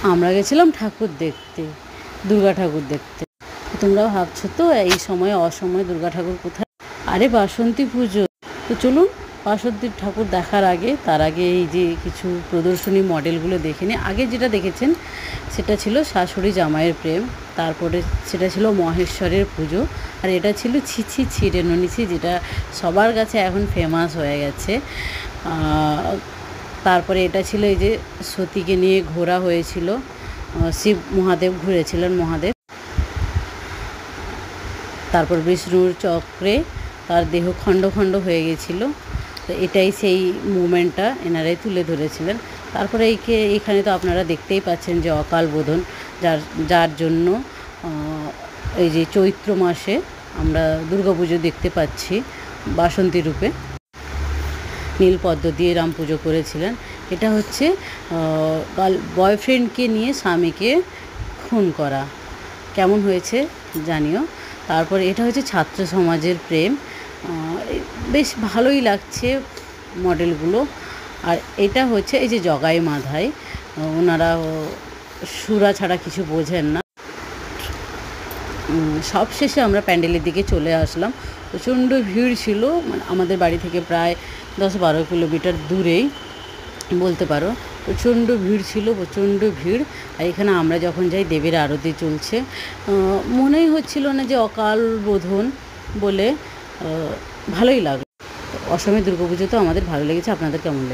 আমরা গেছিলাম ঠাকুর দেখতে, দুর্গা ঠাকুর দেখতে। তোমরাও ভাবছো তো এই সময় অসময়ে দুর্গা ঠাকুর কোথায়? আরে বাসন্তী পুজো। তো চলুন বাসন্তী ঠাকুর দেখার আগে, তার আগে এই যে কিছু প্রদর্শনী মডেলগুলো দেখে নিই। আগে যেটা দেখেছেন সেটা ছিল শাশুড়ি জামাইয়ের প্রেম, তারপরে সেটা ছিল মহেশ্বরের পুজো, আর এটা ছিল ছি ছি ছি রেণুনিছি, যেটা সবার কাছে এখন ফেমাস হয়ে গেছে। তারপরে এটা ছিল এই যে সতীকে নিয়ে ঘোরা হয়েছিল, শিব মহাদেব ঘুরেছিলেন মহাদেব। তারপর বিষ্ণুর চক্রে তার দেহ খণ্ড খণ্ড হয়ে গেছিলো, তো এটাই সেই মুমেন্টটা এনারাই তুলে ধরেছিলেন। তারপরে এখানে তো আপনারা দেখতেই পাচ্ছেন যে অকাল বোধন, যার জন্য এই যে চৈত্র মাসে আমরা দুর্গাপুজো দেখতে পাচ্ছি বাসন্তী রূপে। নীলপদ্ম দিয়ে রাম পুজো করেছিলেন। এটা হচ্ছে বয়ফ্রেন্ডকে নিয়ে স্বামীকে খুন করা। কেমন হয়েছে জানিও। তারপর এটা হচ্ছে ছাত্র সমাজের প্রেম, বেশ ভালোই লাগছে মডেলগুলো। আর এটা হচ্ছে এই যে জগাই মাধাই, ওনারা সুরা ছাড়া কিছু বোঝেন না। সবশেষে আমরা প্যান্ডেলের দিকে চলে আসলাম। প্রচণ্ড ভিড় ছিল, মানে আমাদের বাড়ি থেকে প্রায় 10-12 কিলোমিটার দূরেই বলতে পারো। প্রচণ্ড ভিড় ছিল, প্রচণ্ড ভিড়। আর এখানে আমরা যখন যাই দেবীর আরতি চলছে, মনেই হচ্ছিল না যে অকাল বোধন বলে। ভালোই লাগলো। অসমে দুর্গাপুজো তো আমাদের ভালো লেগেছে। আপনাদের কেমন লেগেছে?